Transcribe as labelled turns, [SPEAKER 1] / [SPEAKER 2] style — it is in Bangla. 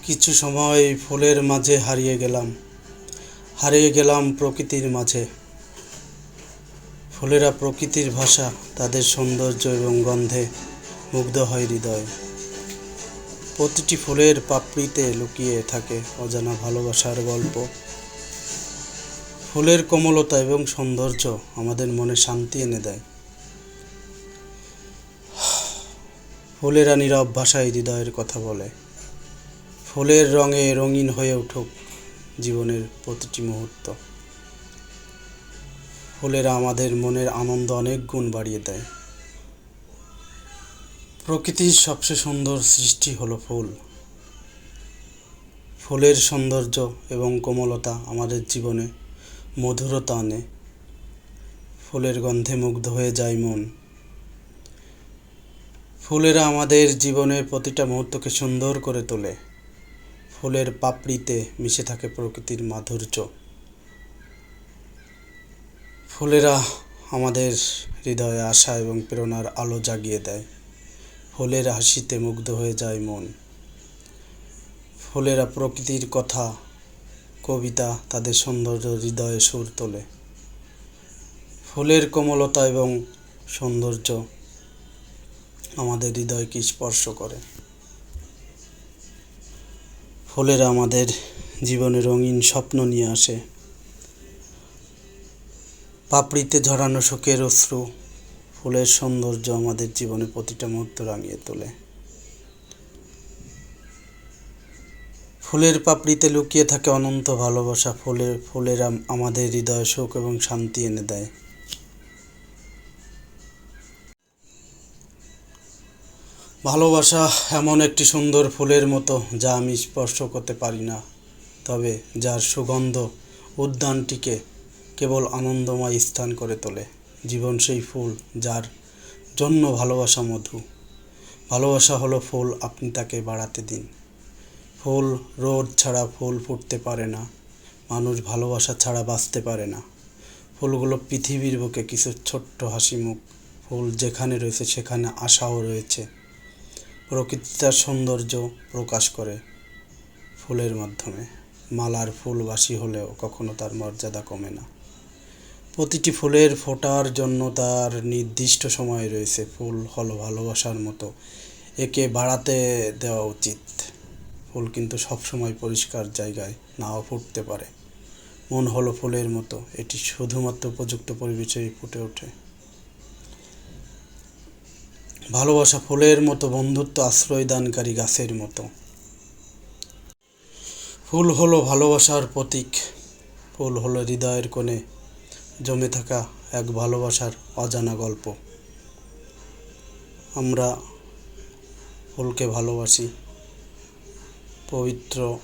[SPEAKER 1] কিছু সময় ফুলের মাঝে হারিয়ে গেলাম প্রকৃতির মাঝে। ফুলেরা প্রকৃতির ভাষা, তাদের সৌন্দর্য এবং গন্ধে মুগ্ধ হয় হৃদয়। প্রতিটি ফুলের পাপড়িতে লুকিয়ে থাকে অজানা ভালোবাসার গল্প। ফুলের কোমলতা এবং সৌন্দর্য আমাদের মনে শান্তি এনে দেয়। ফুলেরা নীরব ভাষায় হৃদয়ের কথা বলে। ফুলের রঙে রঙিন হয়ে উঠুক জীবনের প্রতিটি মুহূর্ত। ফুলেরা আমাদের মনের আনন্দ অনেক গুণ বাড়িয়ে দেয়। প্রকৃতির সবচেয়ে সুন্দর সৃষ্টি হলো ফুল। ফুলের সৌন্দর্য এবং কোমলতা আমাদের জীবনে মধুরতা আনে। ফুলের গন্ধে মুগ্ধ হয়ে যায় মন। ফুলেরা আমাদের জীবনের প্রতিটা মুহূর্তকে সুন্দর করে তোলে। ফুলের পাপড়িতে মিশে থাকে প্রকৃতির মাধুর্য। ফুলেরা আমাদের হৃদয়ে আশা এবং প্রেরণার আলো জাগিয়ে দেয়। ফুলের হাসিতে মুগ্ধ হয়ে যায় মন। ফুলেরা প্রকৃতির কথা, কবিতা, তাদের সৌন্দর্য হৃদয়ে সুর তোলে। ফুলের কোমলতা এবং সৌন্দর্য আমাদের হৃদয়কে স্পর্শ করে। ফুলেরা আমাদের জীবনে রঙিন স্বপ্ন নিয়ে আসে। পাপড়িতে ঝরানো শোকের অশ্রু, ফুলের সৌন্দর্য আমাদের জীবনে প্রতিটা মুহূর্ত রাঙিয়ে তোলে। ফুলের পাপড়িতে লুকিয়ে থাকে অনন্ত ভালোবাসা। ফুলেরা আমাদের হৃদয়ে সুখ এবং শান্তি এনে দেয়। ভালোবাসা এমন একটি সুন্দর ফুলের মতো যা আমি স্পর্শ করতে পারি না, তবে যার সুগন্ধ উদ্যানটিকে কেবল আনন্দময় স্থান করে তোলে। জীবন সেই ফুল যার জন্য ভালোবাসা মধু। ভালোবাসা হলো ফুল, আপনি তাকে বাড়াতে দিন। ফুল রোদ ছাড়া ফুল ফুটতে পারে না, মানুষ ভালোবাসা ছাড়া বাঁচতে পারে না। ফুলগুলো পৃথিবীর বুকে কিছু ছোট্ট হাসি মুখ। ফুল যেখানে রয়েছে সেখানে আশাও রয়েছে। প্রকৃতি তার সৌন্দর্য প্রকাশ করে ফুলের মাধ্যমে। মালার ফুলবাসী হলেও কখনো তার মর্যাদা কমে না। প্রতিটি ফুলের ফোটার জন্য তার নির্দিষ্ট সময় রয়েছে। ফুল হলো ভালোবাসার মতো, একে বাড়াতে দেওয়া উচিত। ফুল কিন্তু সবসময় পরিষ্কার জায়গায় নাও ফুটতে পারে। মন হলো ফুলের মতো, এটি শুধুমাত্র উপযুক্ত পরিবেশেই ফুটে ওঠে। ভালোবাসা ফুলের মতো, বন্ধুত্ব আশ্রয়দানকারী গাছের মতো। ফুল হলো ভালোবাসার প্রতীক। ফুল হলো হৃদয়ের কোণে জমে থাকা এক ভালোবাসার অজানা গল্প। আমরা ফুলকে ভালোবাসি। পবিত্র